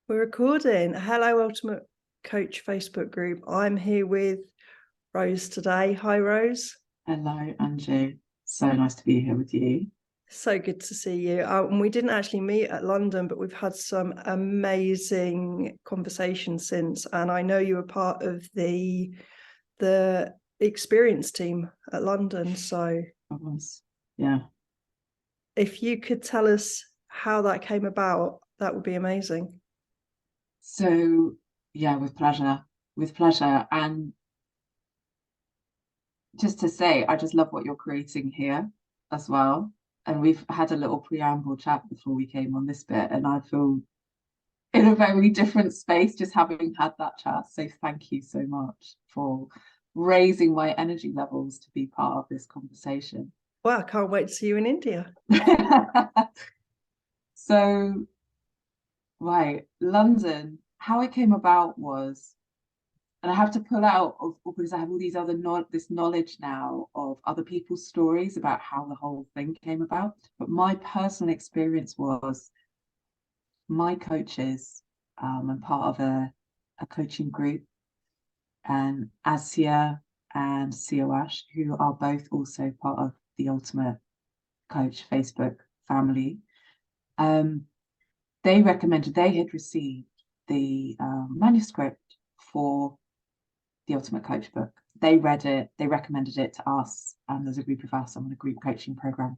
We're recording. Hello, Ultimate Coach Facebook group. I'm here with Rose today. Hi, Rose. Hello, Andrew. So nice to be here with you. So good to see you. And we didn't actually meet at London, but we've had some amazing conversations since. And I know you were part of the experience team at London. So I was, yeah. if you could tell us how that came about, that would be amazing. So, yeah, with pleasure, with pleasure. And just to say, I just love what you're creating here as well. And we've had a little preamble chat before we came on this bit, and I feel in a very different space just having had that chat. So, thank you so much for raising my energy levels to be part of this conversation. Well, I can't wait to see you in India. So, right, London, how it came about was, and I have to pull out of because I have all these other this knowledge now of other people's stories about how the whole thing came about. But my personal experience was my coaches, and part of a coaching group, and Asia and Sioash, who are both also part of the Ultimate Coach Facebook family. Um, they recommended they had received the manuscript for the Ultimate Coach book. They read it, they recommended it to us, and there's a group of us on a group coaching program.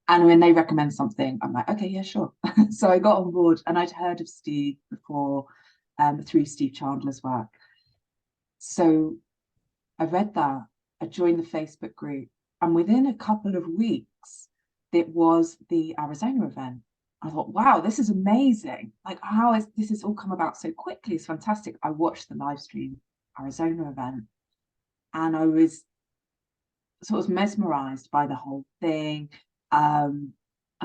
And when they recommend something, I'm like, okay, yeah, sure. So I got on board, and I'd heard of Steve before, through Steve Chandler's work. So I read that, I joined the Facebook group, and within a couple of weeks, it was the Arizona event. I thought, wow, this is amazing. Like, how is this has all come about so quickly? It's fantastic. I watched the live stream Arizona event, and I was sort of mesmerized by the whole thing. I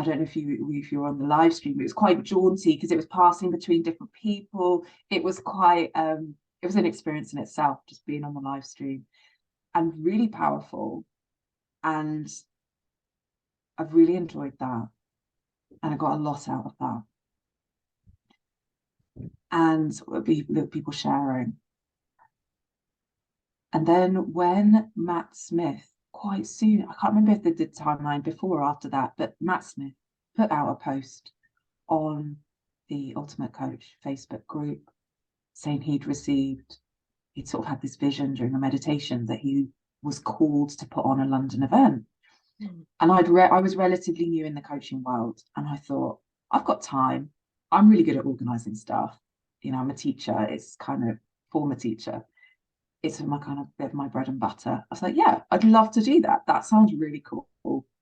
don't know if you were on the live stream. It was quite jaunty because it was passing between different people. It was quite it was an experience in itself, just being on the live stream, and really powerful. And I've really enjoyed that, and I got a lot out of that. And the people sharing. And then when Matt Smith, quite soon, I can't remember if they did timeline before or after that, but Matt Smith put out a post on the Ultimate Coach Facebook group saying he'd sort of had this vision during a meditation that he was called to put on a London event. And I was relatively new in the coaching world, and I thought, I've got time. I'm really good at organizing stuff. You know, I'm a teacher. It's kind of former teacher. It's my kind of bit of my bread and butter. I was like, yeah, I'd love to do that. That sounds really cool.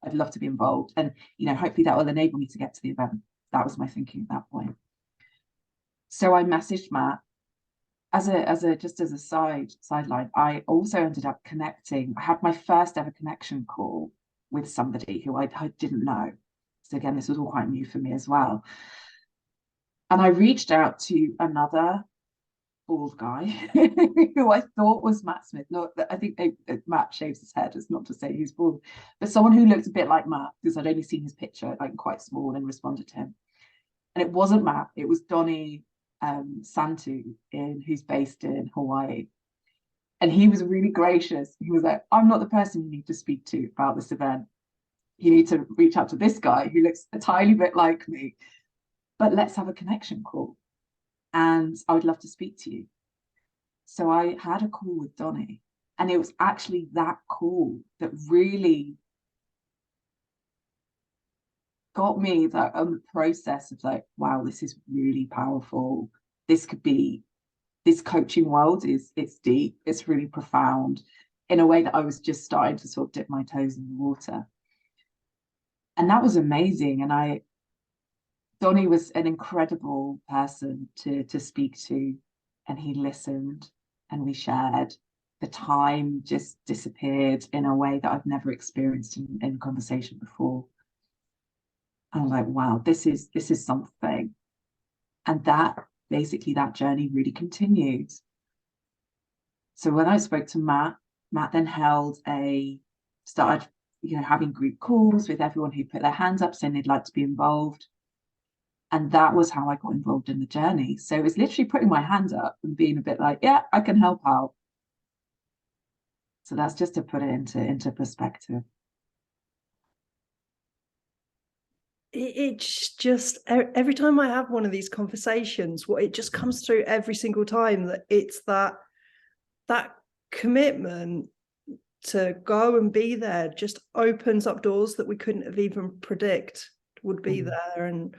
I'd love to be involved, and hopefully that will enable me to get to the event. That was my thinking at that point. So I messaged Matt just as a sideline. I also ended up connecting. I had my first ever connection call with somebody who I didn't know. So again, this was all quite new for me as well. And I reached out to another bald guy who I thought was Matt Smith. No, I think Matt shaves his head. It's not to say he's bald, but someone who looked a bit like Matt, because I'd only seen his picture, like quite small, and responded to him. And it wasn't Matt. It was Donnie Santu, who's based in Hawaii. And he was really gracious. He was like, I'm not the person you need to speak to about this event. You need to reach out to this guy who looks a tiny bit like me, but let's have a connection call. And I would love to speak to you. So I had a call with Donnie, and it was actually that call that really got me that process of like, wow, this is really powerful. This could be this coaching world it's deep, it's really profound in a way that I was just starting to sort of dip my toes in the water. And that was amazing. And Donnie was an incredible person to speak to, and he listened, and we shared. The time just disappeared in a way that I've never experienced in conversation before. I'm like, wow, this is something. And that journey really continued. So when I spoke to Matt then started, having group calls with everyone who put their hands up saying they'd like to be involved. And that was how I got involved in the journey. So it was literally putting my hand up and being a bit like, yeah, I can help out. So that's just to put it into perspective. It's just every time I have one of these conversations, what it just comes through every single time, that it's that commitment to go and be there just opens up doors that we couldn't have even predict would be there, and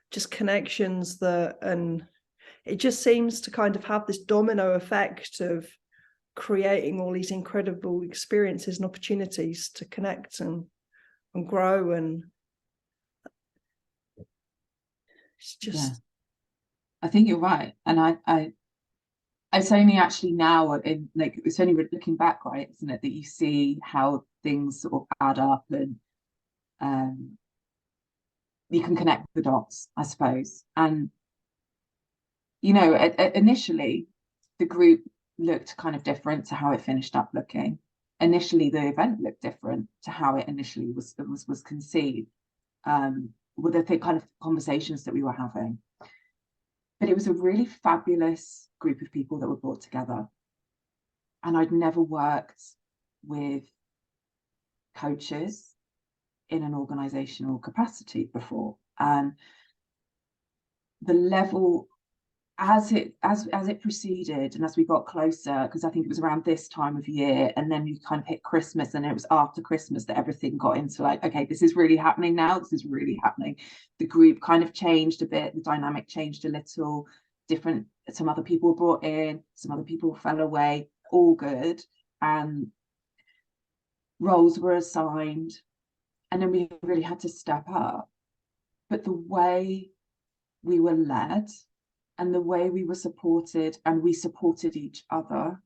just connections and it just seems to kind of have this domino effect of creating all these incredible experiences and opportunities to connect and grow. And it's just, I think you're right. And I it's only actually now in like, it's only looking back, right, isn't it, that you see how things sort of add up, and you can connect the dots, I suppose. And initially the group looked kind of different to how it finished up looking. Initially the event looked different to how it initially was conceived, with the kind of conversations that we were having. But it was a really fabulous group of people that were brought together. And I'd never worked with coaches in an organizational capacity before. And the level, as it proceeded and as we got closer, because I think it was around this time of year, and then you kind of hit Christmas, and it was after Christmas that everything got into like, okay, this is really happening now, this is really happening. The group kind of changed a bit, the dynamic changed a little, different, some other people were brought in, some other people fell away, all good, and roles were assigned, and then we really had to step up. But the way we were led and the way we were supported, and we supported each other,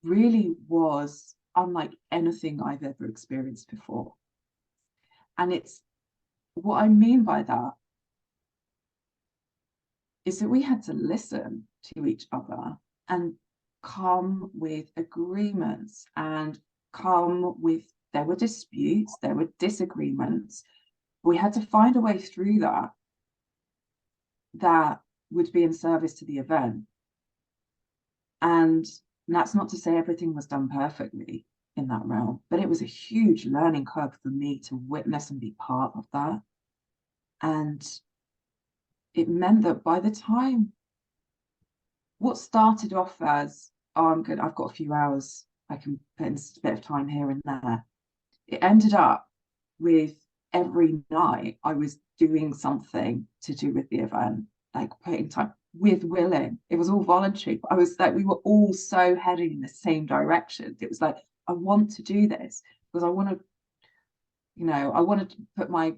really was unlike anything I've ever experienced before. And it's, what I mean by that is that we had to listen to each other and come with agreements, and come with, there were disputes, there were disagreements. We had to find a way through that would be in service to the event. And that's not to say everything was done perfectly in that realm, but it was a huge learning curve for me to witness and be part of that. And it meant that by the time, what started off as, oh, I'm good, I've got a few hours, I can put in a bit of time here and there, it ended up with every night I was doing something to do with the event, like putting time with willing. It was all voluntary. I was like, we were all so heading in the same direction. It was like, I want to do this because I want to, I want to put my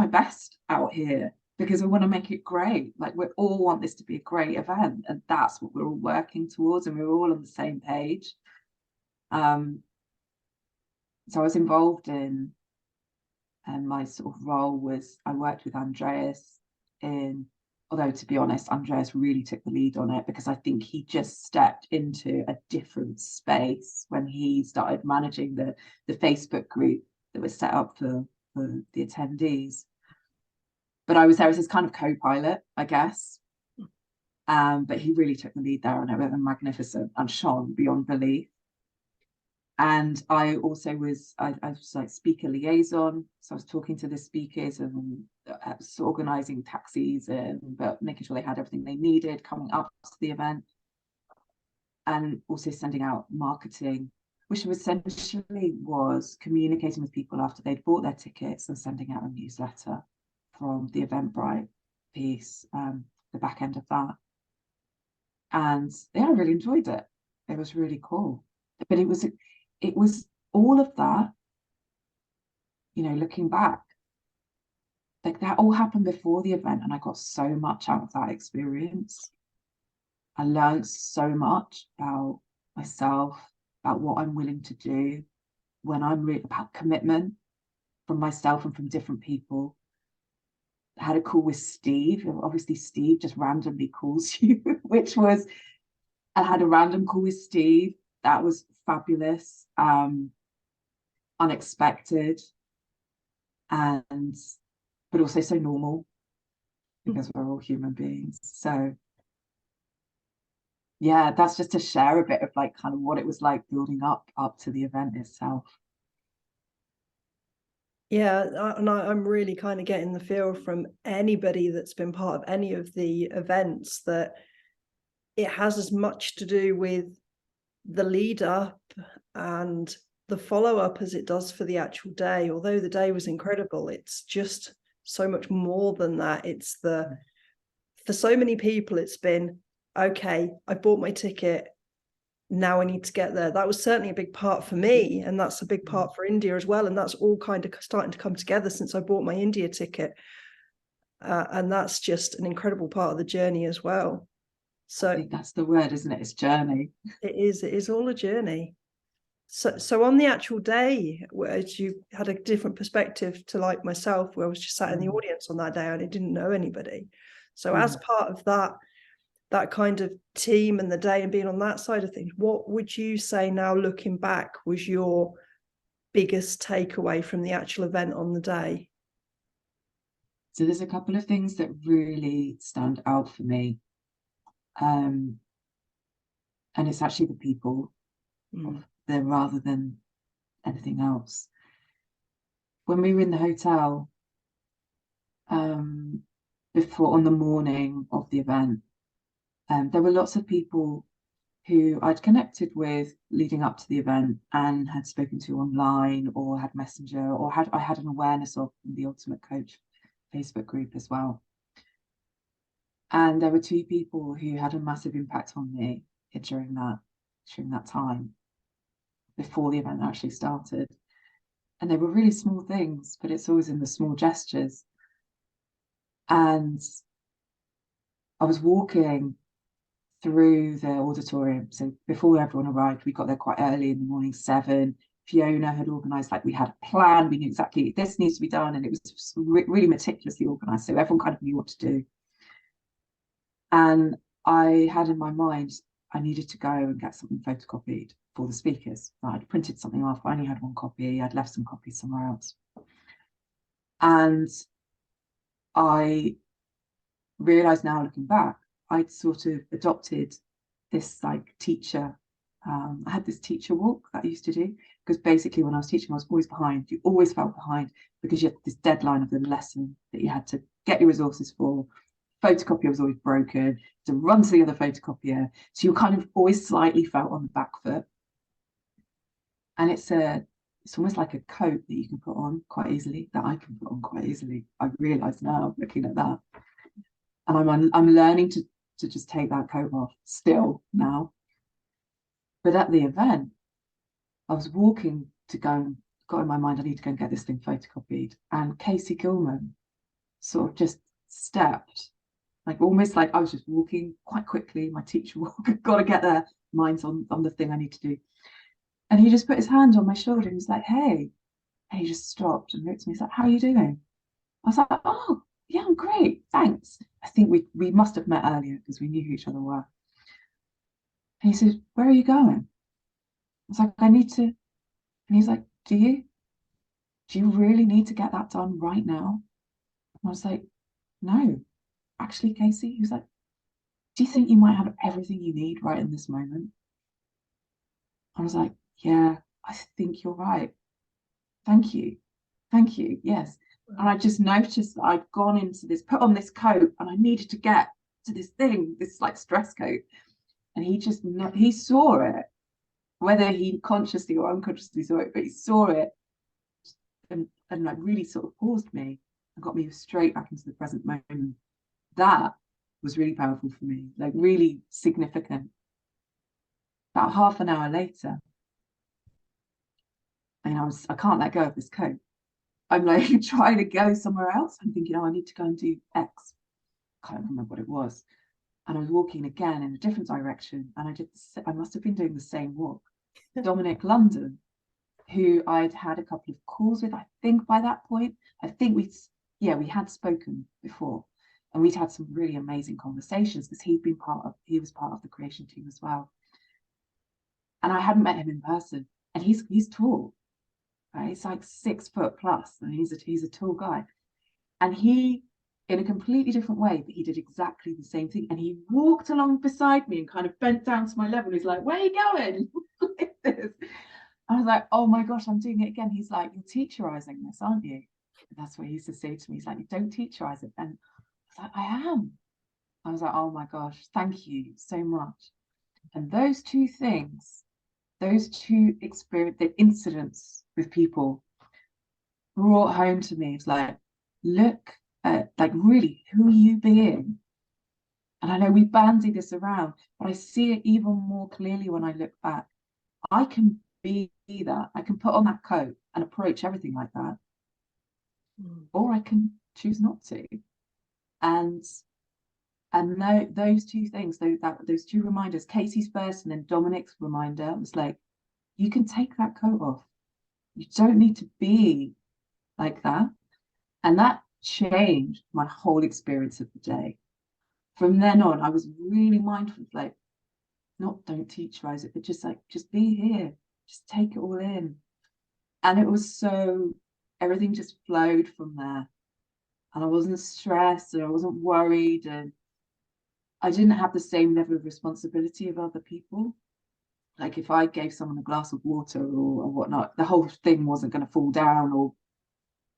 best out here, because I want to make it great. Like, we all want this to be a great event, and that's what we're all working towards, and we're all on the same page. So I was involved in, and my sort of role was, I worked with Andreas in, although to be honest, Andreas really took the lead on it, because I think he just stepped into a different space when he started managing the Facebook group that was set up for the attendees. But I was there as his kind of co-pilot, I guess. But he really took the lead there, and it was magnificent and shone beyond belief. And I also was, I was like speaker liaison. So I was talking to the speakers and organising taxis, but making sure they had everything they needed coming up to the event. And also sending out marketing, which essentially was communicating with people after they'd bought their tickets, and sending out a newsletter from the Eventbrite piece, the back end of that. And yeah, I really enjoyed it. It was really cool. But it was all of that, looking back, like that all happened before the event, and I got so much out of that experience. I learned so much about myself, about what I'm willing to do when I'm about commitment from myself and from different people. I had a call with Steve. Obviously, Steve just randomly calls you, I had a random call with Steve. That was fabulous, unexpected, but also so normal. because we're all human beings. So yeah, that's just to share a bit of like kind of what it was like building up to the event itself. Yeah, I'm really kind of getting the feel from anybody that's been part of any of the events that it has as much to do with the lead up and the follow up as it does for the actual day. Although the day was incredible, it's just so much more than that. It's for so many people, it's been, okay, I bought my ticket, now I need to get there. That was certainly a big part for me, and that's a big part for India as well. And that's all kind of starting to come together since I bought my India ticket. And that's just an incredible part of the journey as well. So I think that's the word, isn't it? It's journey. it is all a journey. So on the actual day, whereas you had a different perspective to like myself, where I was just sat in the audience on that day and I didn't know anybody. So as part of that kind of team and the day and being on that side of things, what would you say now looking back was your biggest takeaway from the actual event on the day? So there's a couple of things that really stand out for me. And it's actually the people there rather than anything else. When we were in the hotel before, on the morning of the event, there were lots of people who I'd connected with leading up to the event and had spoken to online or had Messenger, or I had an awareness of in the Ultimate Coach Facebook group as well. And there were two people who had a massive impact on me during that time before the event actually started. And they were really small things, but it's always in the small gestures. And I was walking through the auditorium. So before everyone arrived, we got there quite early in the morning, 7. Fiona had organised, like we had a plan. We knew exactly this needs to be done. And it was really meticulously organised. So everyone kind of knew what to do. And I had in my mind, I needed to go and get something photocopied for the speakers. I'd printed something off. I only had one copy. I'd left some copies somewhere else. And I realised now, looking back, I'd sort of adopted this like teacher. I had this teacher walk that I used to do, because basically when I was teaching, I was always behind. You always felt behind because you had this deadline of the lesson that you had to get your resources for. Photocopier was always broken, to run to the other photocopier. So you kind of always slightly felt on the back foot. And it's almost like a coat that you can put on quite easily, that I can put on quite easily. I realise now, looking at that. And I'm learning to just take that coat off still now. But at the event, I was walking to go and got in my mind, I need to go and get this thing photocopied. And Casey Gilman sort of just stepped, like almost like I was just walking quite quickly. My teacher walk, got to get there. Mind's on the thing I need to do. And he just put his hand on my shoulder and was like, hey. And he just stopped and looked at me. He's like, how are you doing? I was like, oh, yeah, I'm great. Thanks. I think we must have met earlier because we knew who each other were. And he said, where are you going? I was like, I need to. And he's like, do you really need to get that done right now? And I was like, no, actually, Casey. He was like, do you think you might have everything you need right in this moment? I was like, yeah, I think you're right. Thank you. Thank you. Yes. And I just noticed that I'd gone into this, put on this coat, and I needed to get to this thing, this like stress coat. And he saw it, whether he consciously or unconsciously saw it, but he saw it and like really sort of paused me and got me straight back into the present moment. That was really powerful for me, like really significant. About half an hour later, and I can't let go of this coat. I'm like trying to go somewhere else. I'm thinking, oh, I need to go and do X. Can't remember what it was. And I was walking again in a different direction. And I must have been doing the same walk. Dominic London, who I'd had a couple of calls with, I think by that point. I think we had spoken before. And we'd had some really amazing conversations because he was part of the creation team as well. And I hadn't met him in person. And he's tall. Right? He's like 6 foot plus, and he's a tall guy. And he in a completely different way, but he did exactly the same thing. And he walked along beside me and kind of bent down to my level. He's like, where are you going? Like this. I was like, oh my gosh, I'm doing it again. He's like, you're teacherizing this, aren't you? And that's what he used to say to me. He's like, you don't teacherize it. And I was like, I am. I was like, oh my gosh, thank you so much. And those two things, those two experience, the incidents with people brought home to me. It's like, look at, like, really, who are you being? And I know we bandy this around, but I see it even more clearly when I look back. I can be that. I can put on that coat and approach everything like that, or I can choose not to. And those two things, those two reminders, Casey's first and then Dominic's reminder, was like, you can take that coat off. You don't need to be like that. And that changed my whole experience of the day. From then on, I was really mindful of, like, not don't teacherize it, but just like, just be here, just take it all in. And it was so, everything just flowed from there. And I wasn't stressed and I wasn't worried, and I didn't have the same level of responsibility of other people. Like if I gave someone a glass of water or whatnot, the whole thing wasn't going to fall down, or,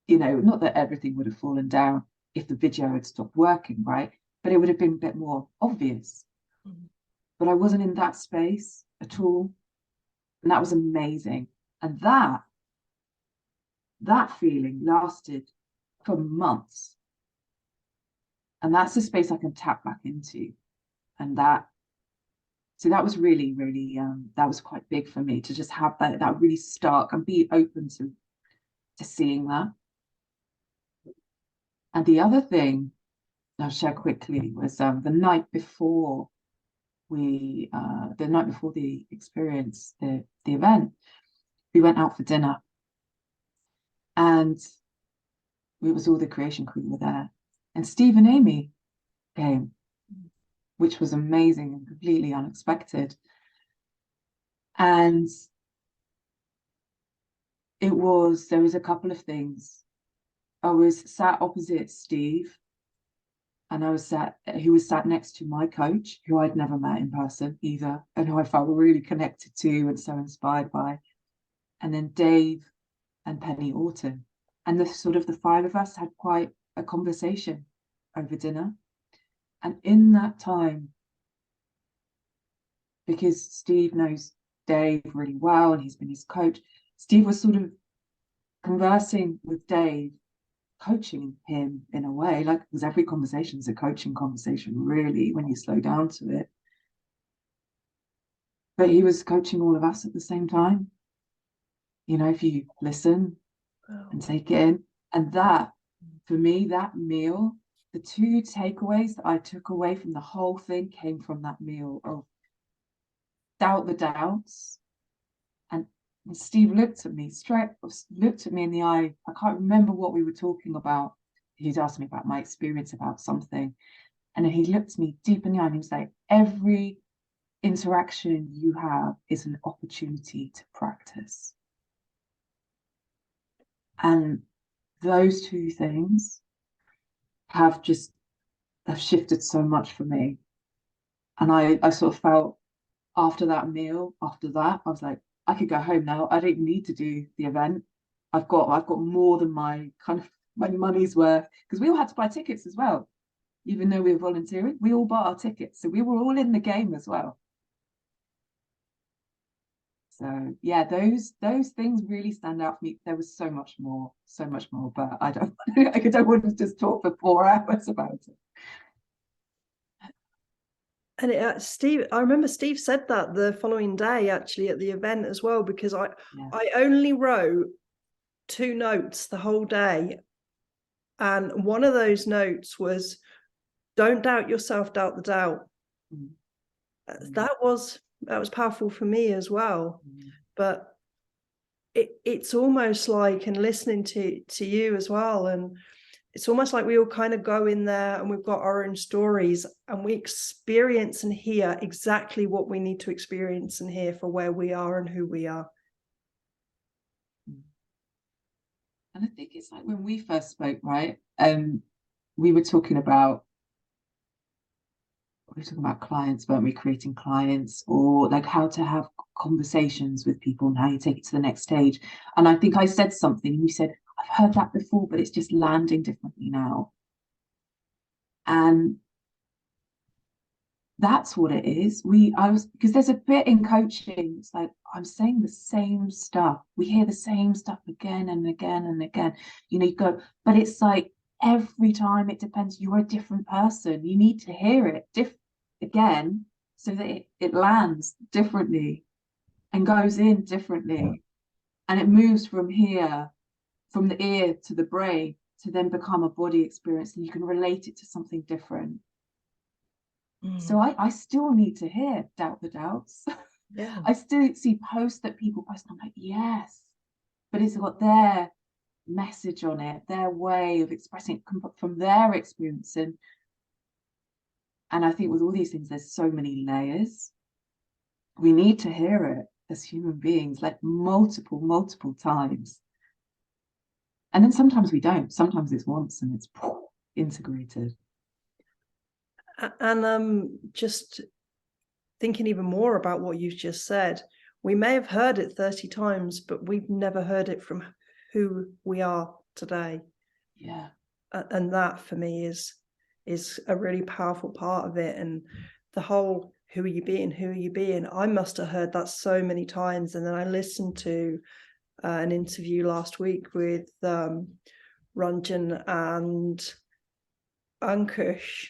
you know, not that everything would have fallen down if the video had stopped working, right? But it would have been a bit more obvious. Mm-hmm. But I wasn't in that space at all. And that was amazing. And that feeling lasted for months. And that's the space I can tap back into. And so that was really, really, that was quite big for me to just have that really stark and be open to seeing that. And the other thing I'll share quickly was the night before the experience, the event, we went out for dinner, and it was all the creation crew were there, and Steve and Amy came, which was amazing and completely unexpected. And there was a couple of things. I was sat opposite Steve, and he was sat next to my coach, who I'd never met in person either, and who I felt really connected to and so inspired by. And then Dave and Penny Orton. And the five of us had quite a conversation over dinner. And in that time, because Steve knows Dave really well and he's been his coach, Steve was sort of conversing with Dave, coaching him in a way, like, because every conversation is a coaching conversation, really, when you slow down to it. But he was coaching all of us at the same time. You know, if you listen and take it in. And that, for me, that meal, the two takeaways that I took away from the whole thing came from that meal of doubt the doubts. And Steve looked at me in the eye. I can't remember what we were talking about. He'd asked me about my experience about something. And then he looked me deep in the eye and he was like, every interaction you have is an opportunity to practice. And those two things have shifted so much for me. And I sort of felt after that meal, I was like, I could go home now. I don't need to do the event. I've got more than my money's worth, because we all had to buy tickets as well. Even though we were volunteering, we all bought our tickets. So we were all in the game as well. So yeah, those things really stand out for me. There was so much more, but I don't want to just talk for 4 hours about it. And Steve, I remember Steve said that the following day, actually, at the event as well, because I only wrote 2 notes the whole day. And one of those notes was, don't doubt yourself, doubt the doubt. Mm-hmm. That was powerful for me as well. Mm-hmm. But it's almost like, and listening to you as well, and it's almost like we all kind of go in there and we've got our own stories and we experience and hear exactly what we need to experience and hear for where we are and who we are. And I think it's like when we first spoke, right? we were talking about clients, weren't we? Creating clients, or like how to have conversations with people and how you take it to the next stage. And I think I said something, and you said, I've heard that before, but it's just landing differently now. And that's what it is. Because there's a bit in coaching, it's like I'm saying the same stuff. We hear the same stuff again and again and again. You go, but it's like every time it depends, you're a different person. You need to hear it again so that it lands differently and goes in differently. And it moves from here, from the ear to the brain, to then become a body experience, and you can relate it to something different. So I still need to hear doubt the doubts. Yeah. I still see posts that people post, and I'm like, yes, but it's got their message on it, their way of expressing it from their experience. And I think with all these things, there's so many layers. We need to hear it as human beings, like multiple times. And then sometimes we don't. Sometimes it's once and it's integrated. And just thinking even more about what you've just said, we may have heard it 30 times, but we've never heard it from who we are today. Yeah. And that for me is a really powerful part of it. And the whole who are you being, I must have heard that so many times. And then I listened to an interview last week with Ranjan and Ankush,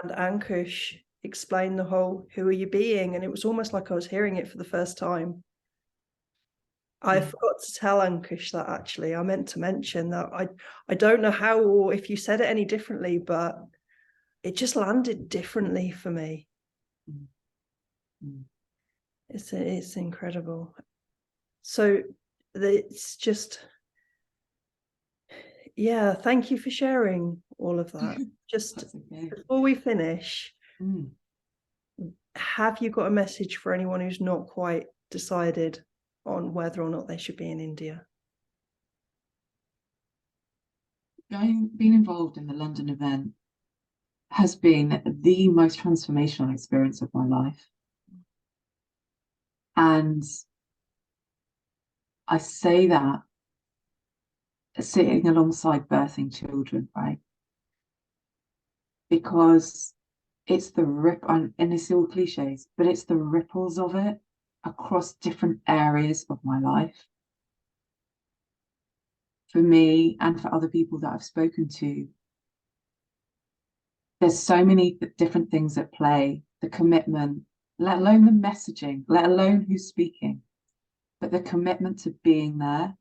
and Ankush explained the whole who are you being, and it was almost like I was hearing it for the first time. I forgot to tell Ankush that, actually. I meant to mention that. I don't know how, or if you said it any differently, but it just landed differently for me. It's incredible. So it's just, yeah, thank you for sharing all of that. Just okay. Before we finish, have you got a message for anyone who's not quite decided on whether or not they should be in India? Being involved in the London event has been the most transformational experience of my life. And I say that sitting alongside birthing children, right? Because it's the and it's all cliches, but it's the ripples of it across different areas of my life. For me and for other people that I've spoken to, there's so many different things at play. The commitment, let alone the messaging, let alone who's speaking, but the commitment to being there.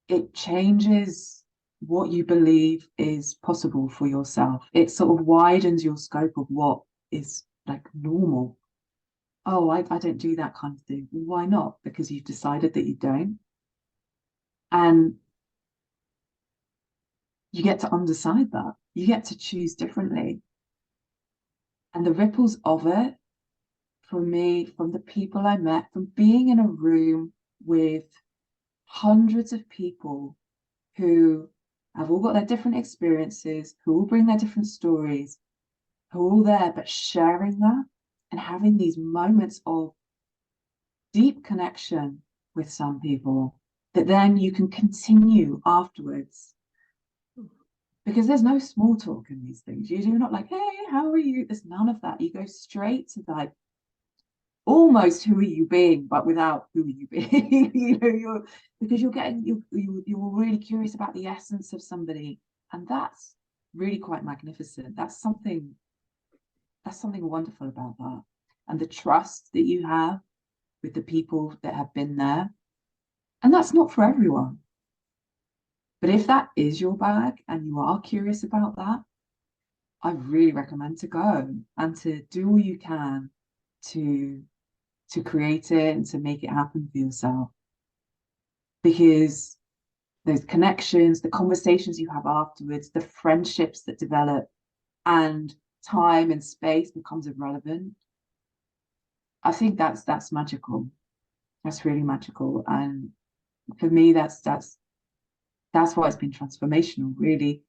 It changes what you believe is possible for yourself. It sort of widens your scope of what is like normal. Oh, I don't do that kind of thing. Why not? Because you've decided that you don't. And you get to undecide that. You get to choose differently. And the ripples of it, for me, from the people I met, from being in a room with hundreds of people who have all got their different experiences, who all bring their different stories, who are all there, but sharing that and having these moments of deep connection with some people that then you can continue afterwards. Because there's no small talk in these things. You're not like, hey, how are you? There's none of that. You go straight to like almost who are you being, but without who are you being. Because you're really curious about the essence of somebody, and that's really quite magnificent. That's something wonderful about that, and the trust that you have with the people that have been there. And that's not for everyone. But if that is your bag and you are curious about that, I really recommend to go and to do all you can to create it and to make it happen for yourself. Because those connections, the conversations you have afterwards, the friendships that develop, and time and space becomes irrelevant. I think that's magical. That's really magical. And for me, that's that's why it's been transformational, really.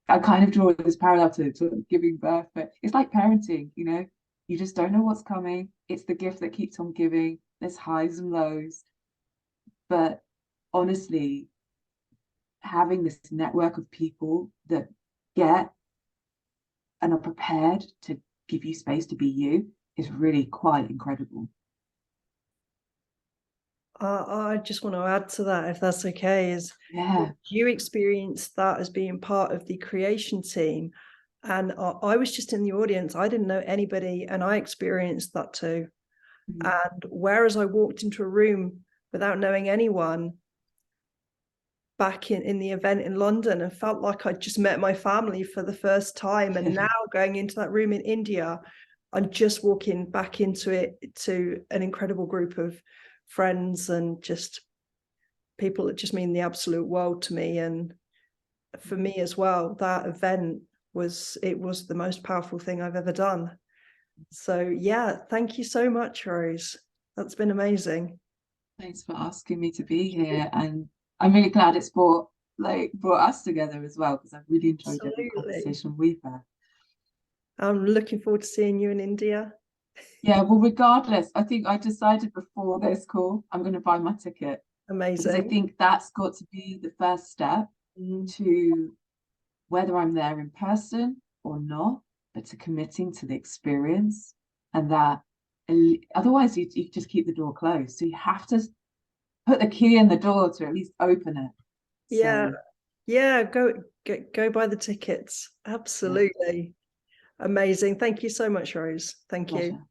I kind of draw this parallel to giving birth, but it's like parenting, you know, you just don't know what's coming. It's the gift that keeps on giving. There's highs and lows. But honestly, having this network of people that get and are prepared to give you space to be you is really quite incredible. I just want to add to that, if that's okay, is Yeah. you experienced that as being part of the creation team. And I was just in the audience. I didn't know anybody, and I experienced that too. Mm. And whereas I walked into a room without knowing anyone back in the event in London and felt like I'd just met my family for the first time. And now going into that room in India, I'm just walking back into it to an incredible group of friends and just people that just mean the absolute world to me. And for me as well, that event was the most powerful thing I've ever done. So yeah, thank you so much, Rose. That's been amazing. Thanks for asking me to be here. And I'm really glad it's brought us together as well, because I've really enjoyed every Absolutely. conversation we've had. I'm looking forward to seeing you in India. Yeah, well, regardless, I think I decided before this call, I'm going to buy my ticket because I Amazing. think that's got to be the first step to whether I'm there in person or not, but to committing to the experience. And that otherwise you just keep the door closed. So you have to put the key in the door to at least open it. Yeah. So Yeah, go buy the tickets. yeah, Absolutely. Amazing. Thank you so much, Rose. Thank you. pleasure.